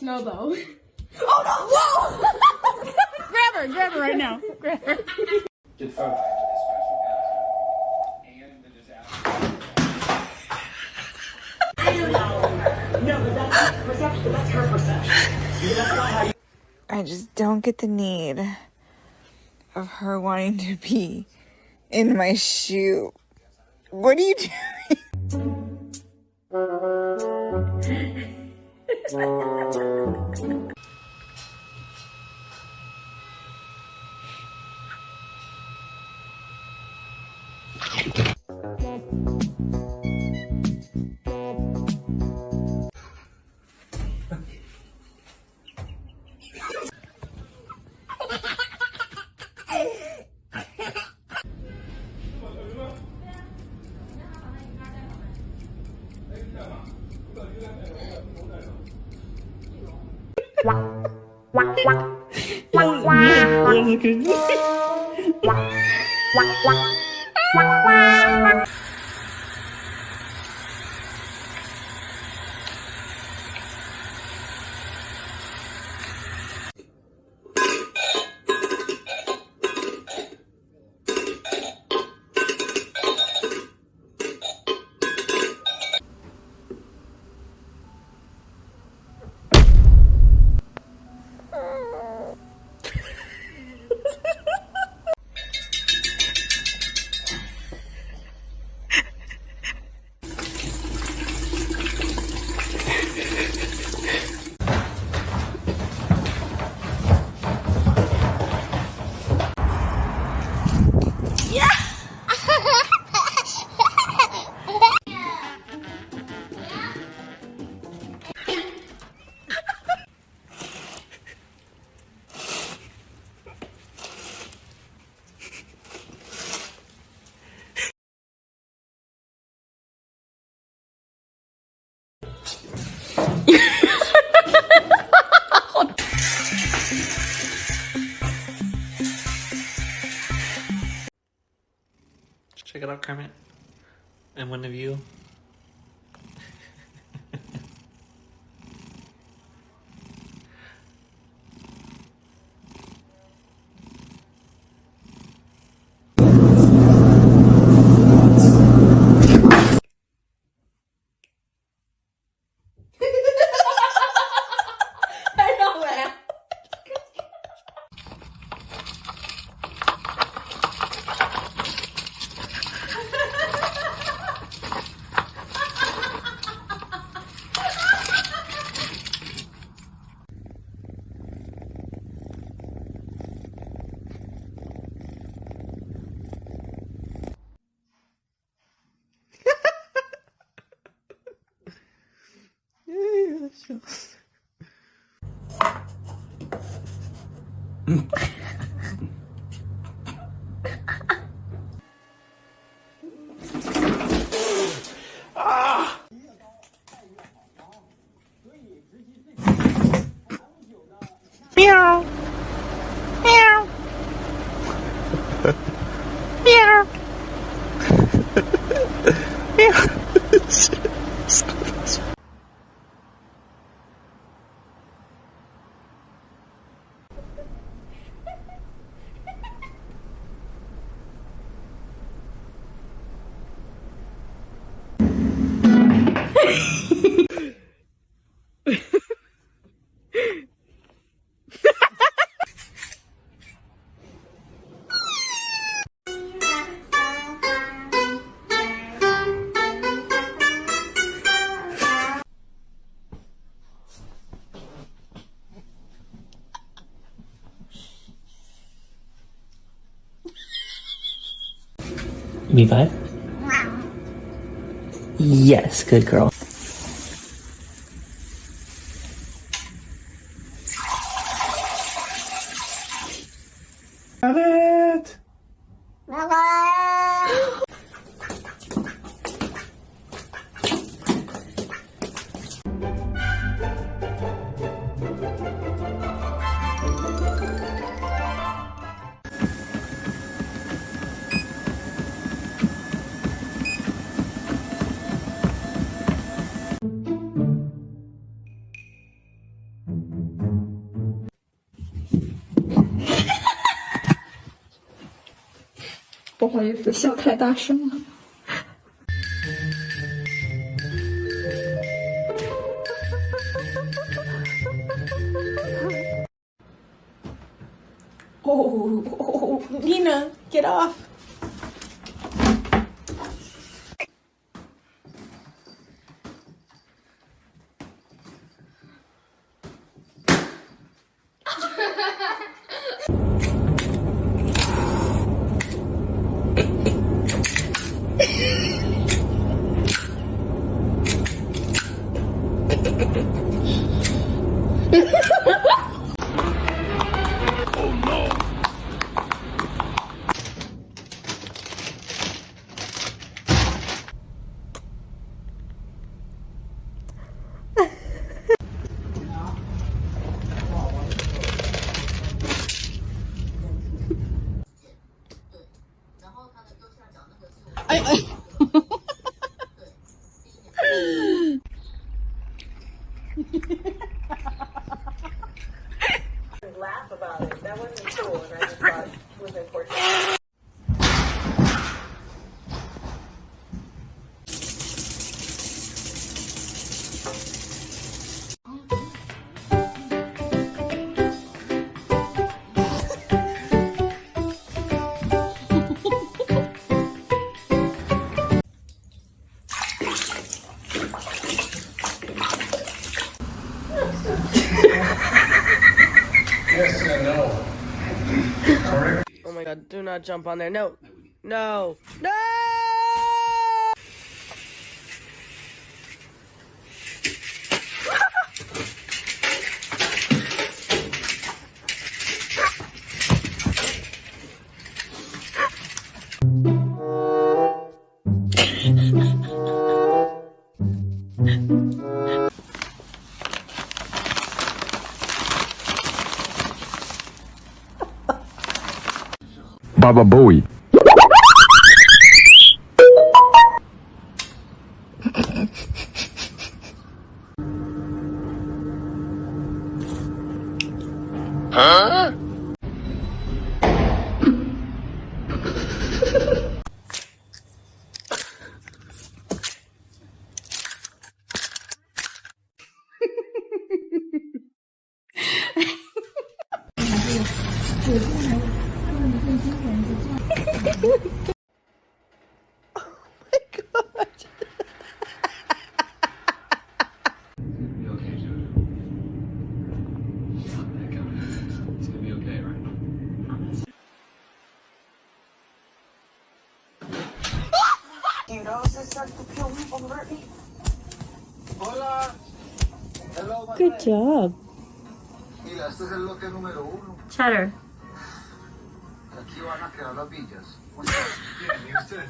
No, though. Oh no! Whoa! Grab her right now. Grab her. Get photo. And the disaster. I don't know. No, but that's perception. That's her perception. That's not how you. I just don't get the need of her wanting to be in my shoe. What are you doing? Check it out, Kermit. And one of you. Meow. Meow. Meow. Me five? Yes, good girl. Got it! 不好意思，笑太大声了。Oh, Nina, get off. Laugh about it. That wasn't cool, and I just thought it was important. Yes and no. Correct. Oh my god, do not jump on there. No. No. No! Baba Bowie. You know, this starts to kill people and hurt me. Hola. Hello, Good job. Mira, este es el lote número 1. Cheddar. Aquí van a quedar las villas. Bien, ¿y ustedes?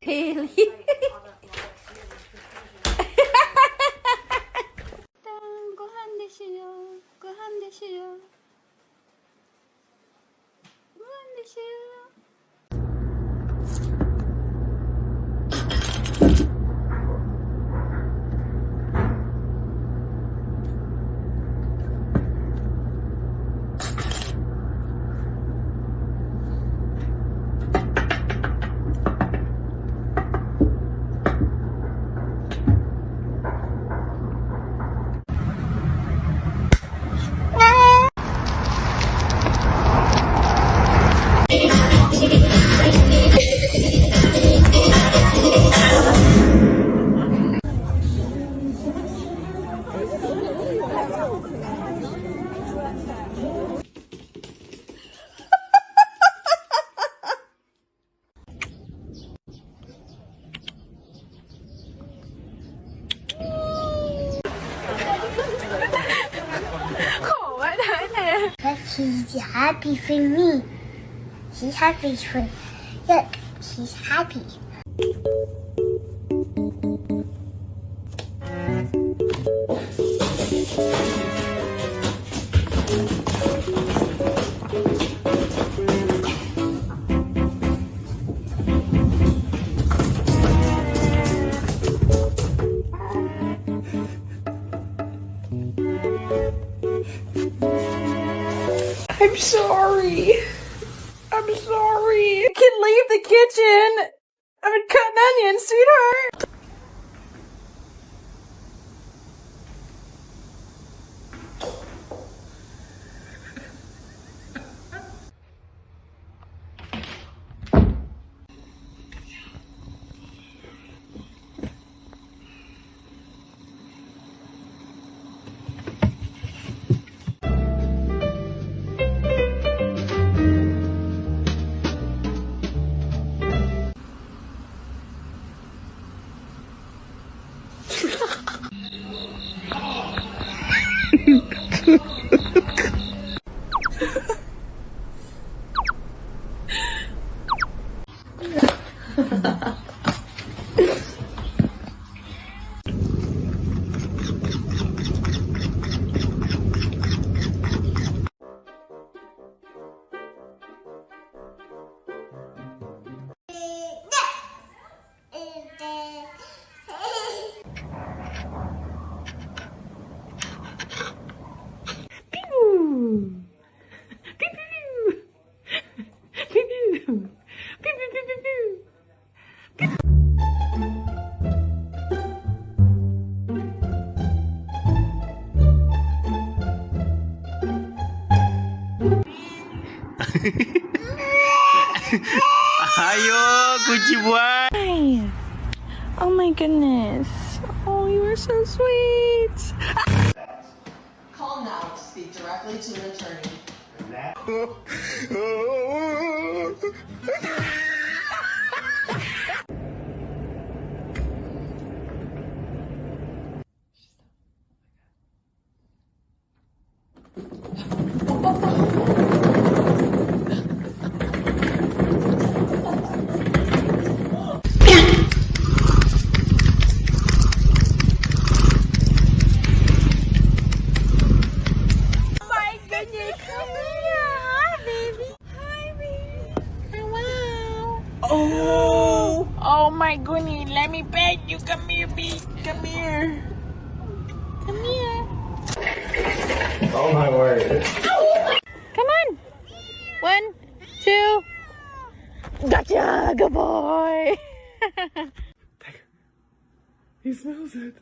Haley. 고한 되시요. 고한 되시요. 고한 되시요. He's happy for me. He's happy for. Look, he's happy. sorry. I'm sorry. You can leave the kitchen. I'm cutting onions, sweetheart. Ayo, kuci buat. Hi. Oh my goodness. Oh, you are so sweet. Call now to speak directly to an attorney. Oh my goodness, let me pet you. Come here, B. Come here. Come here. Oh my word. Come on. 1, 2. Gotcha. Good boy. He smells it.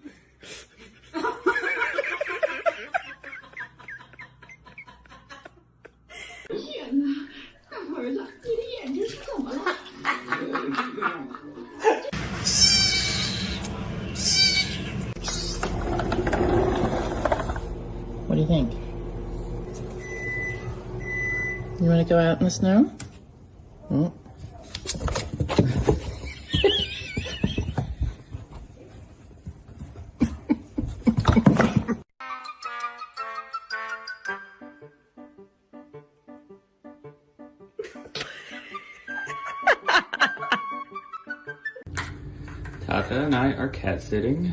What do you think? You want to go out in the snow? Oh. Taka and I are cat sitting.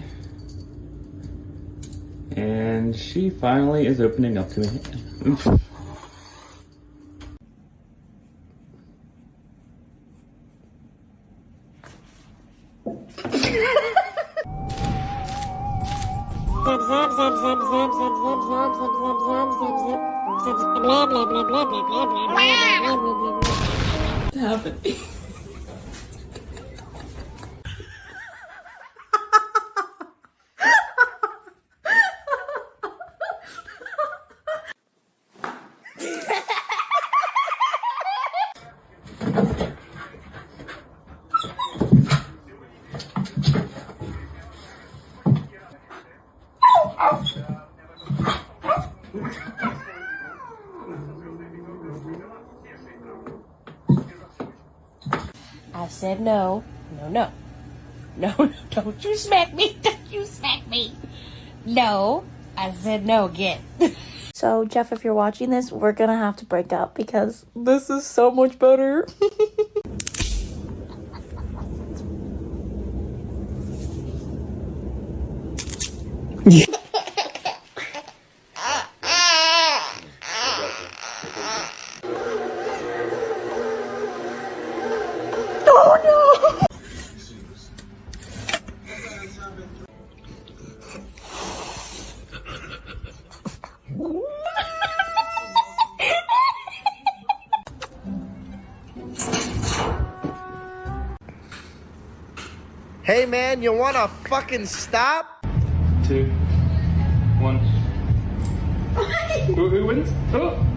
And she finally is opening up to me. What's happening? I said no, no, no. No, don't you smack me, don't you smack me. No, I said no again. So, Jeff, if you're watching this, we're gonna have to break up because this is so much better. Hey man, you wanna fucking stop? 2, 1. Who wins? Oh.